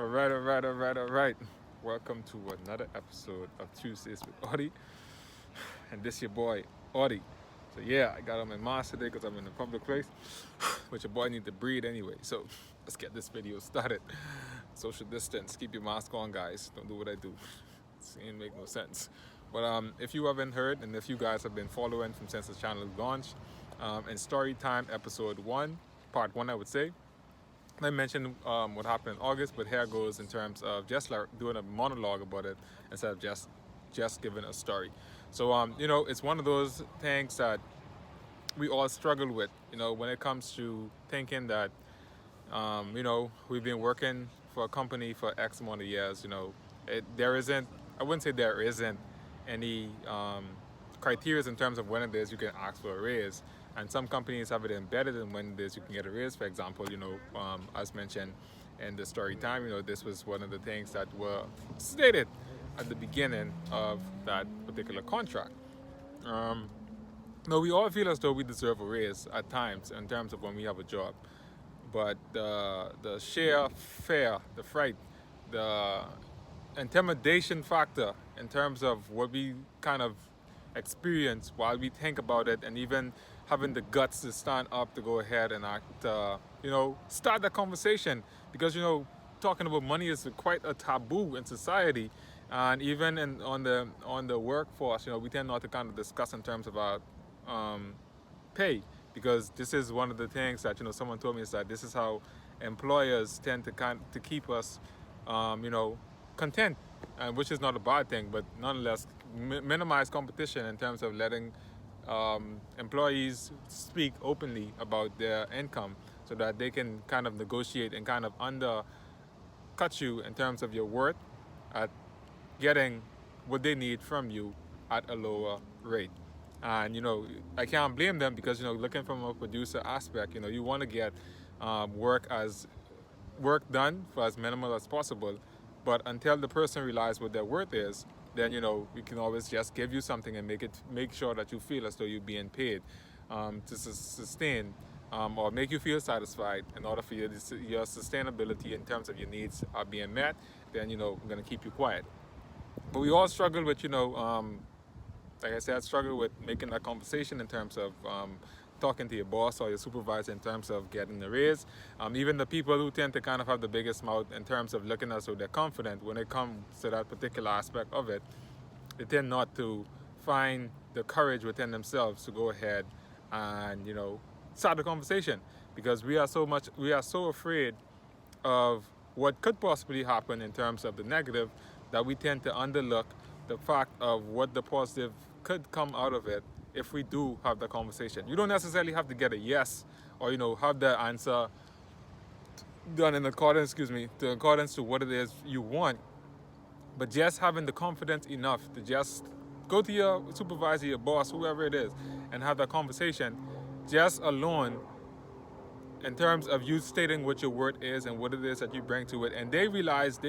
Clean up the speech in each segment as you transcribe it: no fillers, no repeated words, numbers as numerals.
All right. Welcome to another episode of Tuesdays with Audie. And this your boy, Audie. So yeah, I got on my mask today because I'm in a public place, but your boy need to breathe anyway. So let's get this video started. Social distance, keep your mask on, guys. Don't do what I do. It ain't make no sense. But if you haven't heard, and if you guys have been following from since the channel launched, in Story Time episode 1, part 1, I would say, I mentioned what happened in August, but here goes in terms of just like doing a monologue about it instead of just giving a story. So it's one of those things that we all struggle with. When it comes to thinking that we've been working for a company for X amount of years. There isn't. I wouldn't say there isn't any criteria in terms of when it is you can ask for a raise. And some companies have it embedded in when it is you can get a raise. For example, as mentioned in the story time, this was one of the things that were stated at the beginning of that particular contract. No, we all feel as though we deserve a raise at times in terms of when we have a job, but the sheer fear, the fright, the intimidation factor in terms of what we kind of experience while we think about it, and even having the guts to stand up to go ahead and act, start that conversation, because talking about money is quite a taboo in society, and even on the workforce, we tend not to kind of discuss in terms of our pay, because this is one of the things that someone told me, is that this is how employers tend to keep us content, and which is not a bad thing, but nonetheless minimize competition in terms of letting employees speak openly about their income, so that they can kind of negotiate and kind of undercut you in terms of your worth at getting what they need from you at a lower rate. And I can't blame them, because looking from a producer aspect, you want to get work done for as minimal as possible. But until the person realizes what their worth is, then we can always just give you something and make sure that you feel as though you're being paid to sustain or make you feel satisfied. In order for your sustainability in terms of your needs are being met, then I'm gonna keep you quiet. But we all struggle with like I said, struggle with making that conversation in terms of talking to your boss or your supervisor in terms of getting the raise. Even the people who tend to kind of have the biggest mouth in terms of looking as though they're confident when it comes to that particular aspect of it, they tend not to find the courage within themselves to go ahead and start the conversation, because we are so afraid of what could possibly happen in terms of the negative, that we tend to underlook the fact of what the positive could come out of it if we do have the conversation. You don't necessarily have to get a yes, or have the answer done in accordance to what it is you want, but just having the confidence enough to just go to your supervisor, your boss, whoever it is, and have that conversation, just alone, in terms of you stating what your worth is and what it is that you bring to it. And they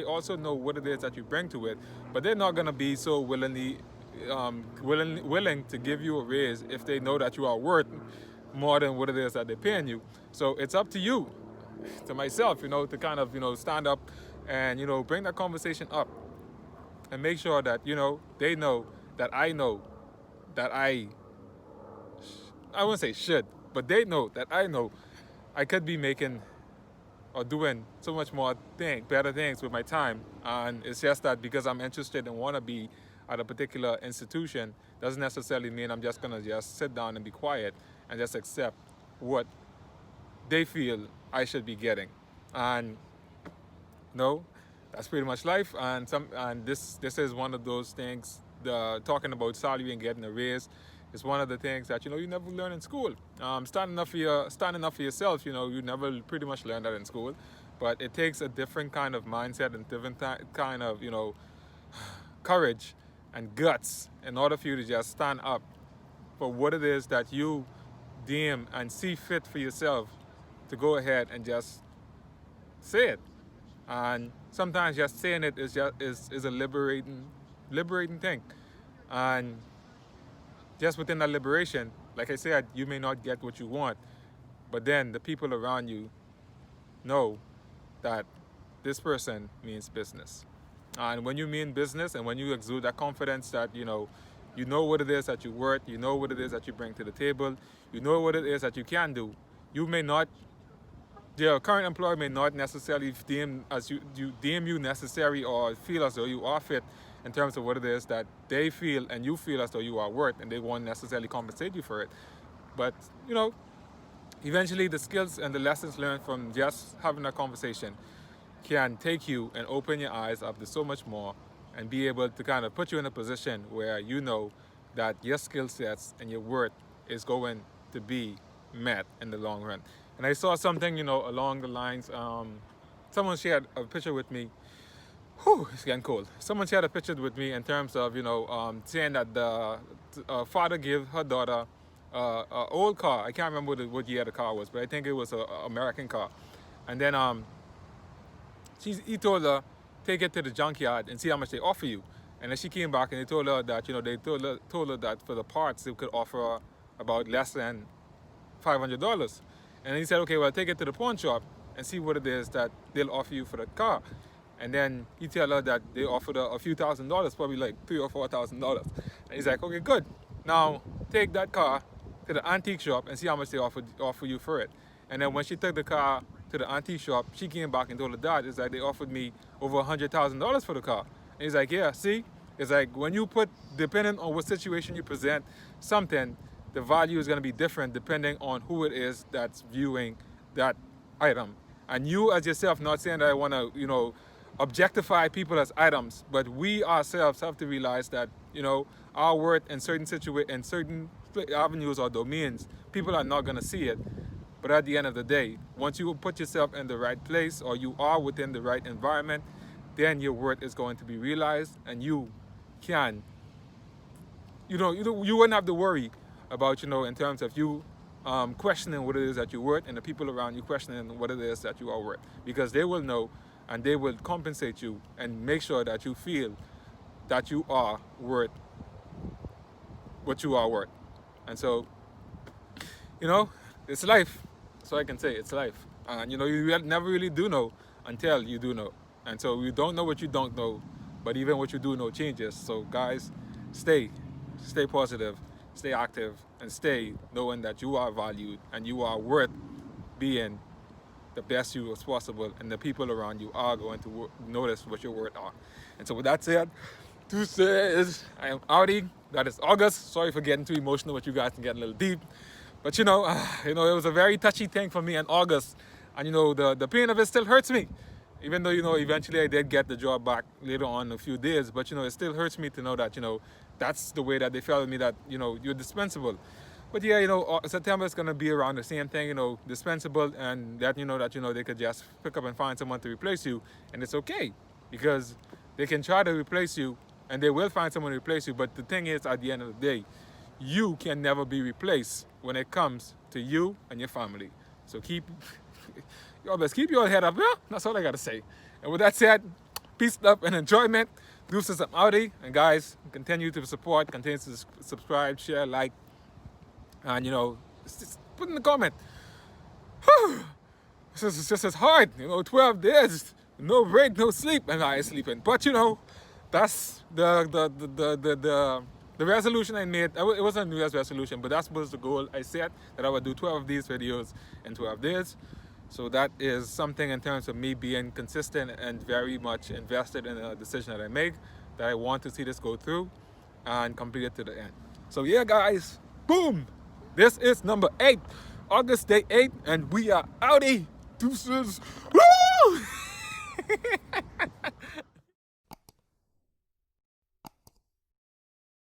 also know what it is that you bring to it, but they're not going to be so willing to give you a raise if they know that you are worth more than what it is that they're paying you. So it's up to you, to myself, to kind of stand up and bring that conversation up, and make sure that they know that I know that I wouldn't say should, but they know that I know I could be making or doing so much more better things with my time. And it's just that because I'm interested and want to be at a particular institution, doesn't necessarily mean I'm just going to just sit down and be quiet and just accept what they feel I should be getting. And no, that's pretty much life. And this is one of those things. Talking about salary and getting a raise is one of the things that you never learn in school. Standing up for yourself. You never pretty much learn that in school, but it takes a different kind of mindset and different kind of courage and guts in order for you to just stand up for what it is that you deem and see fit for yourself, to go ahead and just say it. And sometimes just saying it is a liberating thing. And just within that liberation, like I said, you may not get what you want, but then the people around you know that this person means business. And when you mean business and when you exude that confidence that, you know what it is that you're worth, you know what it is that you bring to the table, you know what it is that you can do, you may not, your current employer may not necessarily deem you necessary or feel as though you are fit in terms of what it is that they feel and you feel as though you are worth, and they won't necessarily compensate you for it. But, eventually the skills and the lessons learned from just having a conversation can take you and open your eyes up to so much more and be able to kind of put you in a position where you know that your skill sets and your worth is going to be met in the long run. And I saw something, along the lines, someone shared a picture with me. Whew, it's getting cold. Someone shared a picture with me in terms of, saying that the father gave her daughter an old car. I can't remember what year the car was, but I think it was an American car. And then he told her, take it to the junkyard and see how much they offer you. And then she came back and they told her that, they told her that for the parts, they could offer her about less than $500. And he said, okay, well, take it to the pawn shop and see what it is that they'll offer you for the car. And then he tell her that they offered her a few $1,000s, probably like $3,000 or $4,000. And he's like, okay, good. Now take that car to the antique shop and see how much they offer you for it. And then when she took the car to the antique shop, she came back and told her dad, it's like, they offered me over $100,000 for the car. And he's like, yeah, see? It's like when you put, depending on what situation you present something, the value is going to be different depending on who it is that's viewing that item. And you as yourself, not saying that I want to, objectify people as items, but we ourselves have to realize that, our worth in certain avenues or domains, people are not going to see it. But at the end of the day, once you put yourself in the right place or you are within the right environment, then your worth is going to be realized, and you can, you wouldn't have to worry about, in terms of you questioning what it is that you're worth and the people around you questioning what it is that you are worth, because they will know and they will compensate you and make sure that you feel that you are worth what you are worth. And so, it's life. So I can say it's life. And you never really do know until you do know. And so you don't know what you don't know, but even what you do know changes. So guys, stay positive, stay active, and stay knowing that you are valued and you are worth being the best you as possible, and the people around you are going to notice what your worth are. And so with that said, deuces, I am outie. That is August. Sorry for getting too emotional with you guys and getting a little deep. But it was a very touchy thing for me in August. And the pain of it still hurts me. Even though, eventually I did get the job back later on in a few days. But, it still hurts me to know that, that's the way that they felt with me, that, you're dispensable. But yeah, September is going to be around the same thing, dispensable, and that, they could just pick up and find someone to replace you. And it's okay, because they can try to replace you and they will find someone to replace you. But the thing is, at the end of the day, you can never be replaced when it comes to you and your family. So keep your head up, yeah? That's all I got to say. And with that said, peace, love, and enjoyment. Deuces, I'm outie. And guys, continue to support, continue to subscribe, share, like, and just put in the comment. This is just as hard, 12 days, no break, no sleep, and I ain't sleeping. But that's the resolution I made. It wasn't a New Year's resolution, but that was the goal I set, that I would do 12 of these videos in 12 days. So that is something in terms of me being consistent and very much invested in a decision that I make, that I want to see this go through and complete it to the end. So yeah, guys, boom! This is number 8, August day 8, and we are outie. Deuces. Woo!